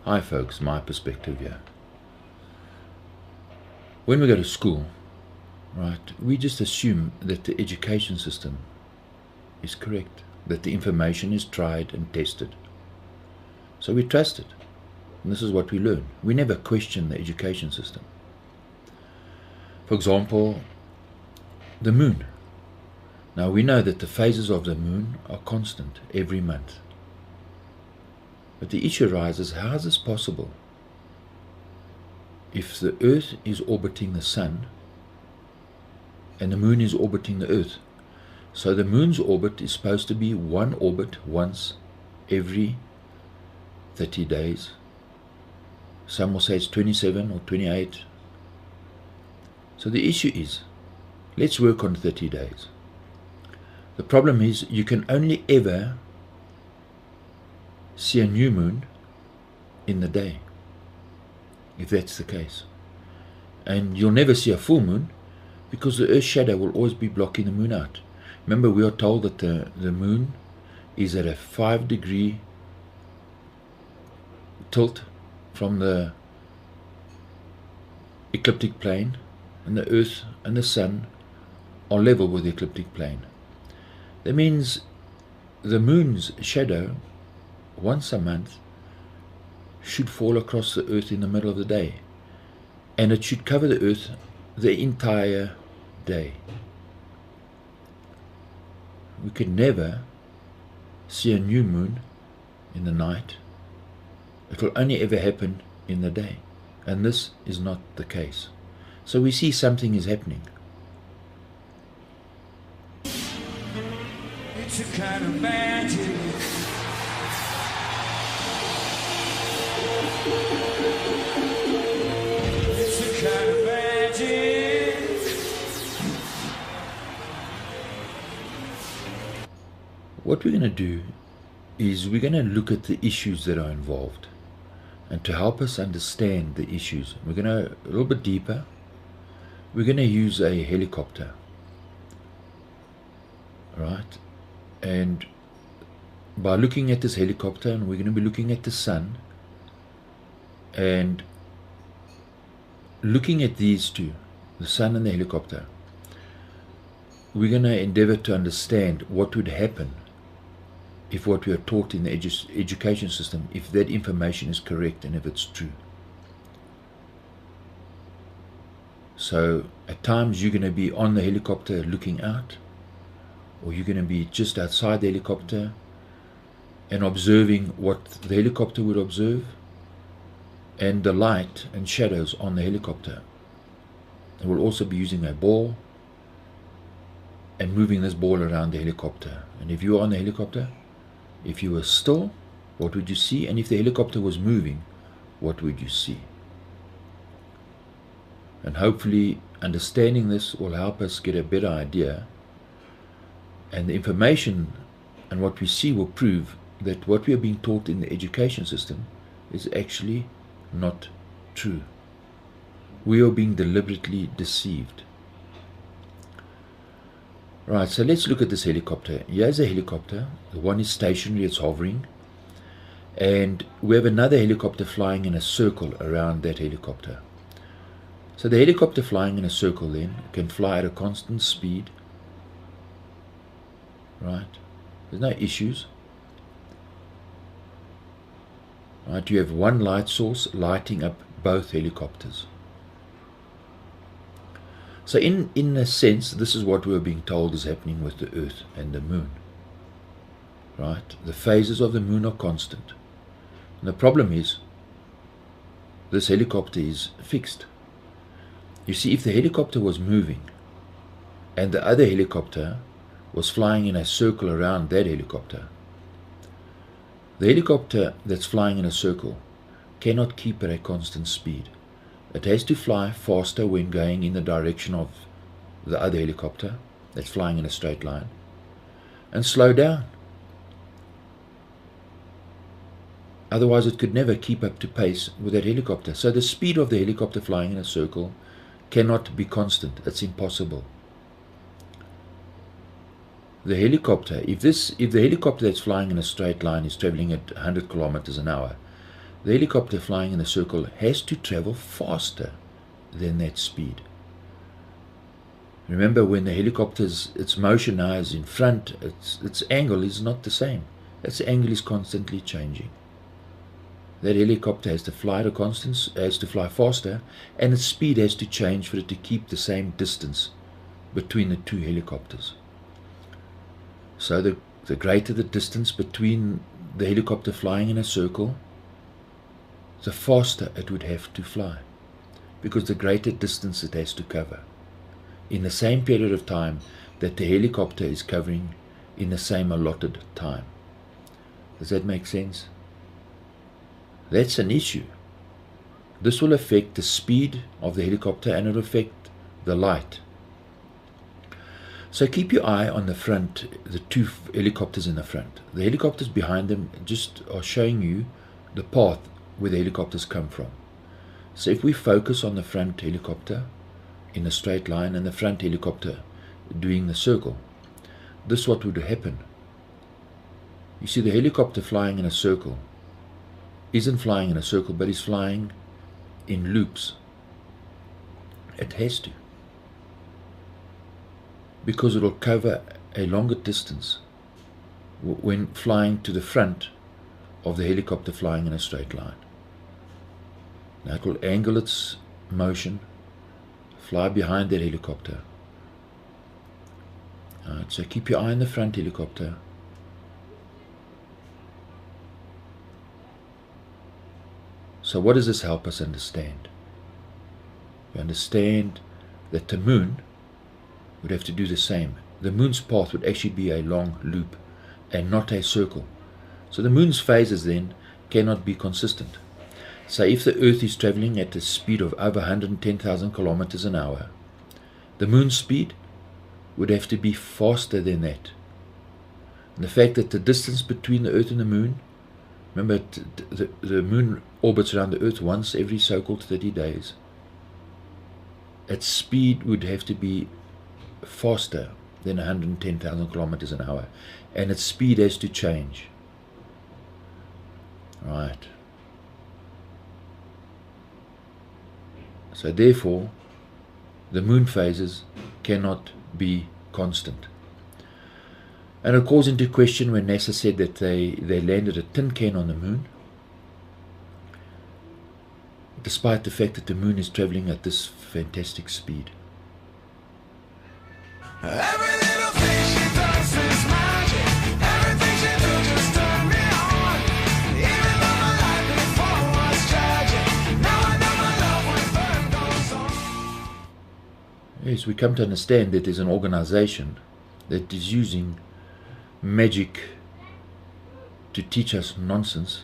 Hi folks, my perspective here. When we go to school, right, we just assume that the education system is correct, that the information is tried and tested. So we trust it, and this is what we learn. We never question the education system. For example, the moon. Now we know that the phases of the moon are constant every month. But the issue arises, how is this possible? If the Earth is orbiting the Sun and the moon is orbiting the Earth, so the moon's orbit is supposed to be one orbit once every 30 days. Some will say it's 27 or 28. So the issue is, let's work on 30 days. The problem is you can only ever see a new moon in the day, if that's the case. And you'll never see a full moon because the Earth's shadow will always be blocking the moon out. Remember, we are told that the moon is at a 5-degree tilt from the ecliptic plane, and the Earth and the Sun are level with the ecliptic plane. That means the moon's shadow once a month should fall across the Earth in the middle of the day, and it should cover the Earth the entire day. We could never see a new moon in the night. It will only ever happen in the day, and this is not the case. So we see something is happening. It's a kind of magic. It's a kind of magic. What we're going to do is we're going to look at the issues that are involved, and to help us understand the issues, we're going to a little bit deeper. We're going to use a helicopter, right? And by looking at this helicopter, and we're going to be looking at the sun, and looking at these two, the sun and the helicopter, we're going to endeavor to understand what would happen if what we are taught in the education system, if that information is correct and if it's true. So at times you're going to be on the helicopter looking out, or you're going to be just outside the helicopter and observing what the helicopter would observe, and the light and shadows on the helicopter. And we'll also be using a ball and moving this ball around the helicopter. And if you were on the helicopter, if you were still, what would you see? And if the helicopter was moving, what would you see? And hopefully understanding this will help us get a better idea, and the information and what we see will prove that what we are being taught in the education system is actually not true. We are being deliberately deceived. Right, so let's look at this helicopter. Here's a helicopter. The one is stationary, it's hovering. And we have another helicopter flying in a circle around that helicopter. So the helicopter flying in a circle then can fly at a constant speed. Right? There's no issues. Right, you have one light source lighting up both helicopters. So in a sense, this is what we're being told is happening with the Earth and the Moon. Right? The phases of the Moon are constant. And the problem is, this helicopter is fixed. You see, if the helicopter was moving, and the other helicopter was flying in a circle around that helicopter. The helicopter that's flying in a circle cannot keep at a constant speed. It has to fly faster when going in the direction of the other helicopter that's flying in a straight line, and slow down. Otherwise it could never keep up to pace with that helicopter. So the speed of the helicopter flying in a circle cannot be constant. It's impossible. The helicopter, if the helicopter that's flying in a straight line is traveling at 100 kilometers an hour, the helicopter flying in a circle has to travel faster than that speed. Remember, when the helicopter's, its motion now is in front, its angle is not the same. Its angle is constantly changing. That helicopter has to fly at a constant, has to fly faster, and its speed has to change for it to keep the same distance between the two helicopters. So the greater the distance between the helicopter flying in a circle, the faster it would have to fly, because the greater distance it has to cover in the same period of time that the helicopter is covering in the same allotted time. Does that make sense? That's an issue. This will affect the speed of the helicopter, and it will affect the light. So keep your eye on the front, the two helicopters in the front. The helicopters behind them just are showing you the path where the helicopters come from. So if we focus on the front helicopter in a straight line and the front helicopter doing the circle, this is what would happen. You see, the helicopter flying in a circle isn't flying in a circle, but is flying in loops. It has to, because it will cover a longer distance when flying to the front of the helicopter flying in a straight line. Now it will angle its motion, fly behind that helicopter. Alright, so keep your eye on the front helicopter. So what does this help us understand? We understand that the moon would have to do the same. The moon's path would actually be a long loop and not a circle. So the moon's phases then cannot be consistent. So if the Earth is traveling at a speed of over 110,000 kilometers an hour, the moon's speed would have to be faster than that. And the fact that the distance between the Earth and the moon, remember, the moon orbits around the Earth once every so-called 30 days. Its speed would have to be faster than 110,000 kilometers an hour, and its speed has to change. Right. So therefore, the moon phases cannot be constant. And it calls into question when NASA said that they landed a tin can on the moon, despite the fact that the moon is traveling at this fantastic speed. Every little thing she does is magic. Everything she do just turn me on. Even though my life before was tragic, now I know my love with her goes on. Yes, we come to understand that there's an organization that is using magic to teach us nonsense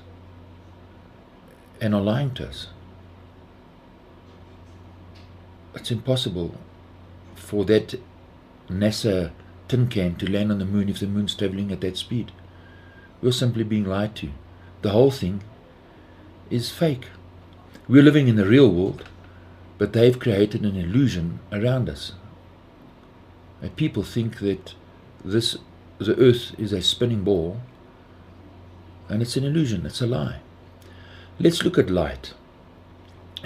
and are lying to us. It's impossible for that NASA tin can to land on the moon if the moon's traveling at that speed. We're simply being lied to. The whole thing is fake. We're living in the real world, but they've created an illusion around us. And people think that the Earth is a spinning ball, and it's an illusion, it's a lie. Let's look at light.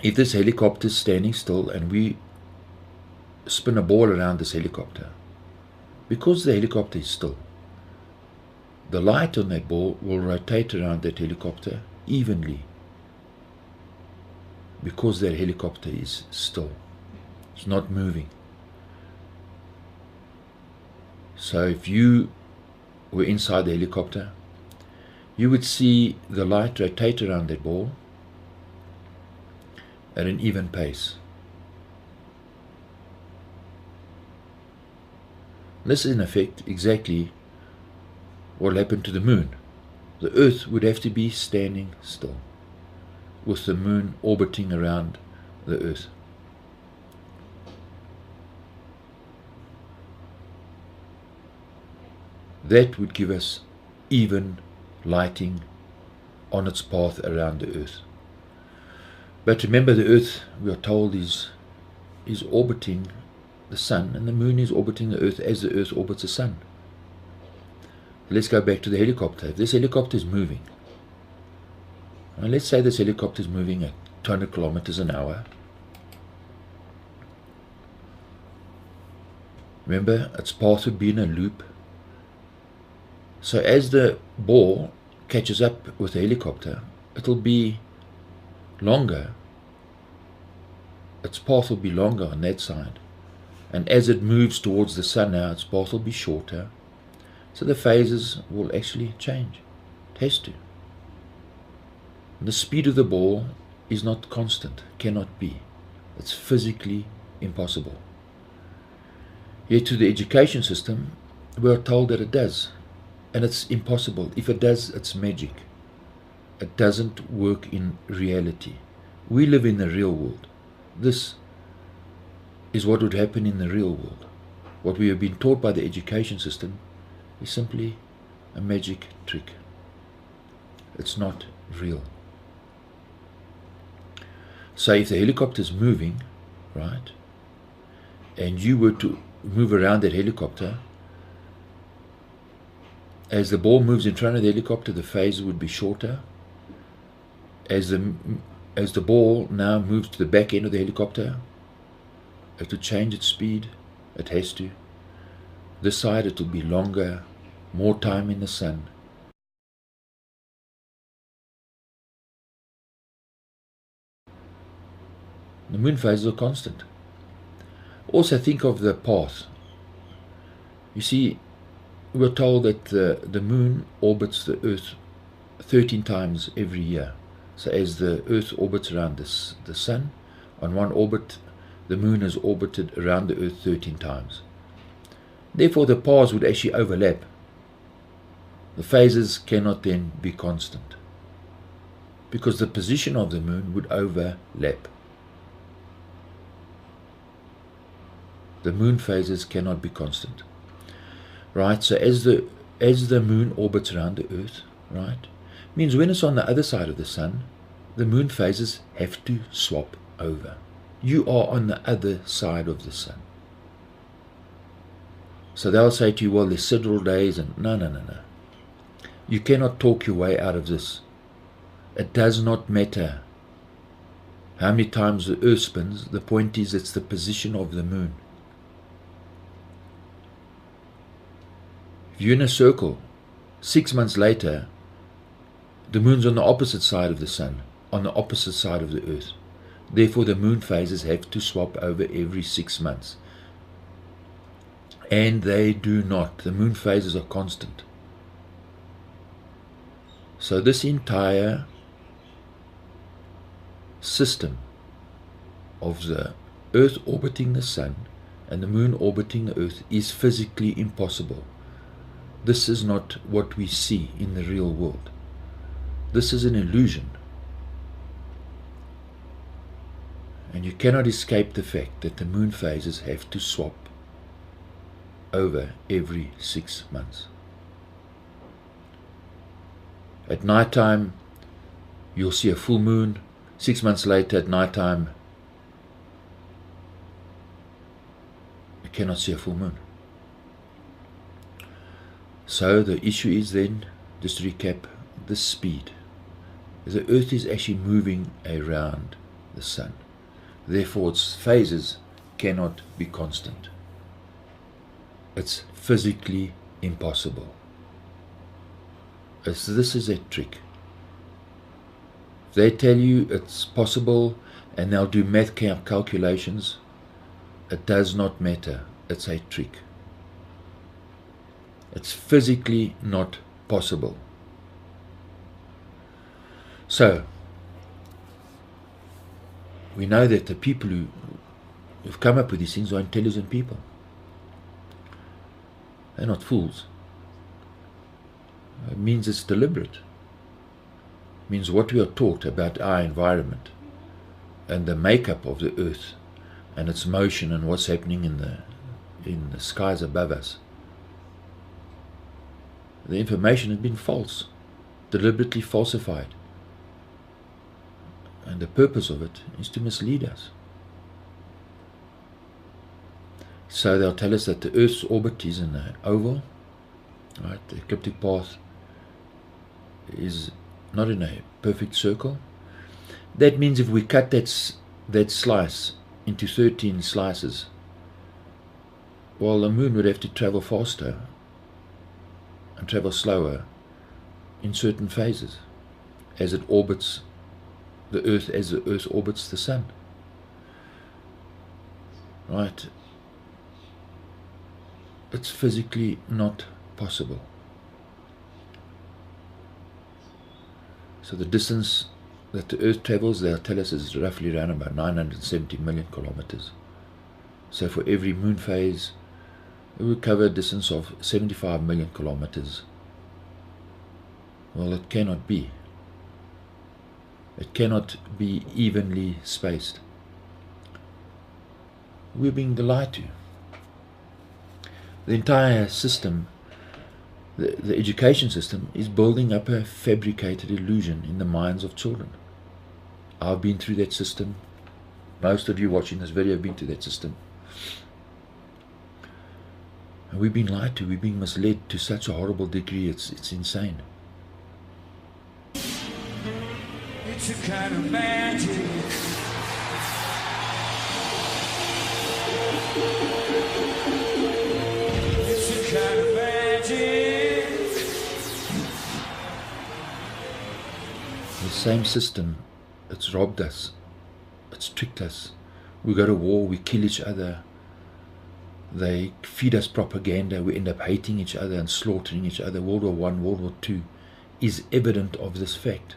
If this helicopter is standing still and we spin a ball around this helicopter, because the helicopter is still, the light on that ball will rotate around that helicopter evenly, because that helicopter is still. It's not moving. So if you were inside the helicopter, you would see the light rotate around that ball at an even pace. This is in effect exactly what will happen to the moon. The Earth would have to be standing still, with the moon orbiting around the Earth. That would give us even lighting on its path around the Earth. But remember, the Earth, we are told, is orbiting the Sun, and the moon is orbiting the Earth as the Earth orbits the Sun. Let's go back to the helicopter. If this helicopter is moving, and let's say this helicopter is moving at 200 kilometers an hour. Remember, its path would be in a loop. So as the ball catches up with the helicopter, it'll be longer. Its path will be longer on that side. And as it moves towards the Sun now, its path will be shorter. So the phases will actually change. It has to. The speed of the ball is not constant, cannot be. It's physically impossible. Yet to the education system, we are told that it does. And it's impossible. If it does, it's magic. It doesn't work in reality. We live in the real world. This is what would happen in the real world. What we have been taught by the education system is simply a magic trick. It's not real. So if the helicopter is moving, right, and you were to move around that helicopter, as the ball moves in front of the helicopter, the phase would be shorter. As the ball now moves to the back end of the helicopter, it has to change its speed. It has to. This side it will be longer, more time in the Sun. The moon phases are constant. Also think of the path. You see, we're told that the moon orbits the Earth 13 times every year. So as the Earth orbits around the Sun, on one orbit, the moon is orbited around the Earth 13 times. Therefore, the paths would actually overlap. The phases cannot then be constant, because the position of the moon would overlap. The moon phases cannot be constant. Right, so as the moon orbits around the Earth, right, means when it's on the other side of the Sun, the moon phases have to swap over. You are on the other side of the Sun. So they'll say to you, well, there's several days, and no. You cannot talk your way out of this. It does not matter how many times the Earth spins. The point is, it's the position of the moon. If you're in a circle, 6 months later, the moon's on the opposite side of the Sun, on the opposite side of the Earth. Therefore, the moon phases have to swap over every 6 months. And they do not. The moon phases are constant. So this entire system of the Earth orbiting the Sun and the moon orbiting the Earth is physically impossible. This is not what we see in the real world. This is an illusion. And you cannot escape the fact that the moon phases have to swap over every 6 months. At night time, you'll see a full moon. 6 months later, at night time, you cannot see a full moon. So the issue is then, just to recap, the speed. The Earth is actually moving around the Sun. Therefore, its phases cannot be constant. It's physically impossible. This is a trick. If they tell you it's possible and they'll do math calculations, it does not matter. It's a trick. It's physically not possible. So, we know that the people who've come up with these things are intelligent people. They're not fools. It means it's deliberate. It means what we are taught about our environment and the makeup of the earth and its motion and what's happening in the skies above us. The information has been false, deliberately falsified. And the purpose of it is to mislead us. So they'll tell us that the Earth's orbit is in an oval, right? The ecliptic path is not in a perfect circle. That means if we cut that slice into 13 slices, well, the moon would have to travel faster and travel slower in certain phases as it orbits the Earth, as the Earth orbits the Sun. Right? It's physically not possible. So the distance that the Earth travels, they'll tell us, is roughly around about 970 million kilometers. So for every moon phase, it would cover a distance of 75 million kilometers. Well, it cannot be. It cannot be evenly spaced. We're being lied to. The entire system, the education system, is building up a fabricated illusion in the minds of children. I've been through that system. Most of you watching this video have been through that system. And we've been lied to, we've been misled to such a horrible degree, it's insane. It's a kind of magic. It's a kind of magic. The same system, it's robbed us, it's tricked us. We go to war, we kill each other. They feed us propaganda, we end up hating each other and slaughtering each other. World War I, World War II is evident of this fact.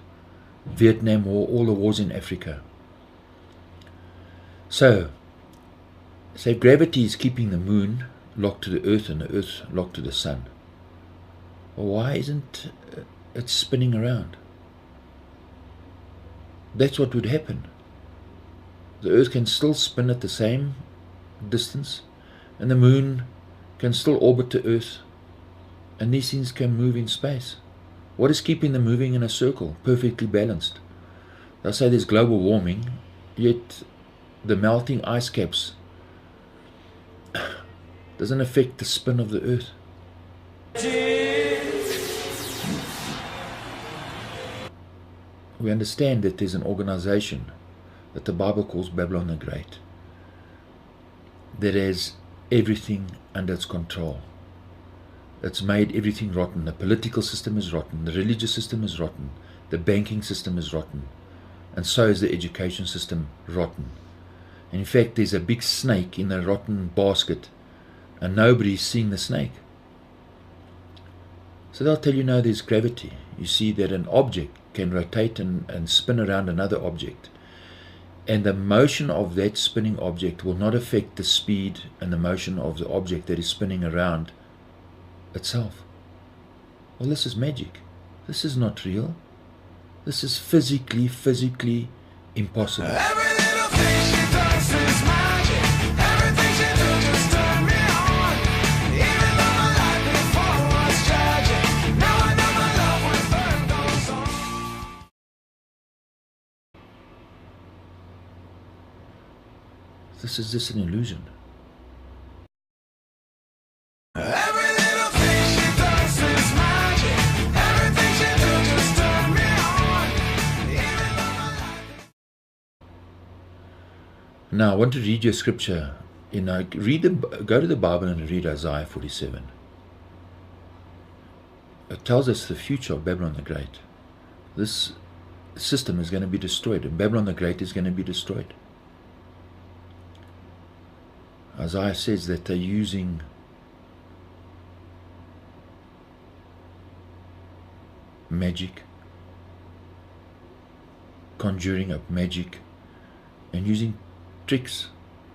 Vietnam War, all the wars in Africa. So if gravity is keeping the moon locked to the earth and the earth locked to the sun, well, why isn't it spinning around? That's what would happen. The earth can still spin at the same distance, and the moon can still orbit the earth, and these things can move in space. What is keeping them moving in a circle, perfectly balanced? They'll say there's global warming, yet the melting ice caps doesn't affect the spin of the earth. We understand that there's an organization that the Bible calls Babylon the Great that has everything under its control. It's made everything rotten. The political system is rotten, the religious system is rotten, the banking system is rotten, and so is the education system rotten. And in fact, there's a big snake in the rotten basket, and nobody's seeing the snake. So they'll tell you, no, there's gravity. You see that an object can rotate and spin around another object, and the motion of that spinning object will not affect the speed and the motion of the object that is spinning around itself. Well, this is magic. This is not real. This is physically impossible. Every little thing she does is magic. Everything she do just turn me on. Even though my life before was tragic, now I know my love with her goes on. This is just an illusion. Every little thing she does is magic. Everything she do just turn me on. Even though my life. Now I want to read you a scripture. Go to the Bible and read Isaiah 47. It tells us the future of Babylon the Great. This system is going to be destroyed, and Babylon the Great is going to be destroyed. Isaiah says that they're using magic, conjuring up magic, and using tricks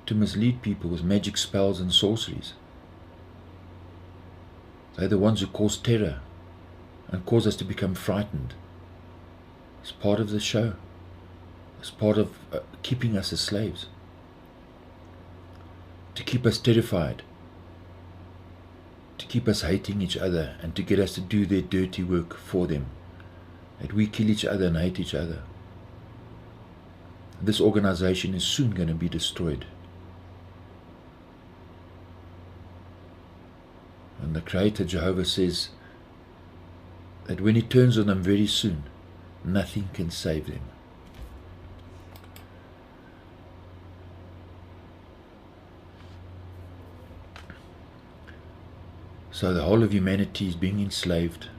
to mislead people with magic spells and sorceries. They're the ones who cause terror and cause us to become frightened. It's part of the show. It's part of keeping us as slaves. To keep us terrified. To keep us hating each other and to get us to do their dirty work for them. That we kill each other and hate each other. This organization is soon going to be destroyed. And the Creator Jehovah says that when He turns on them very soon, nothing can save them. So the whole of humanity is being enslaved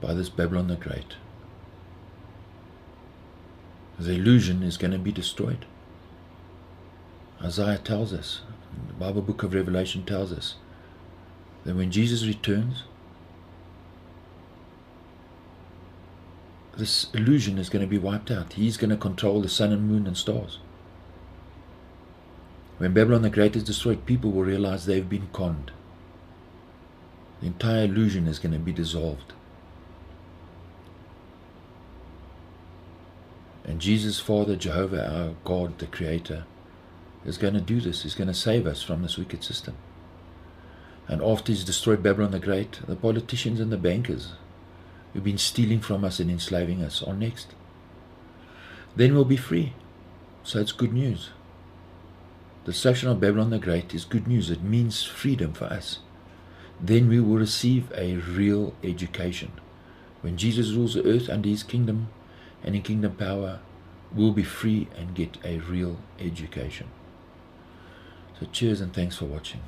by this Babylon the Great. The illusion is going to be destroyed. Isaiah tells us, the Bible book of Revelation tells us, that when Jesus returns, this illusion is going to be wiped out. He's going to control the sun and moon and stars. When Babylon the Great is destroyed, people will realize they've been conned. The entire illusion is going to be dissolved. And Jesus, Father, Jehovah, our God, the Creator, is going to do this. He's going to save us from this wicked system. And after He's destroyed Babylon the Great, the politicians and the bankers who've been stealing from us and enslaving us are next. Then we'll be free. So it's good news. The destruction of Babylon the Great is good news. It means freedom for us. Then we will receive a real education. When Jesus rules the earth under His kingdom and in kingdom power, we'll be free and get a real education. So cheers and thanks for watching.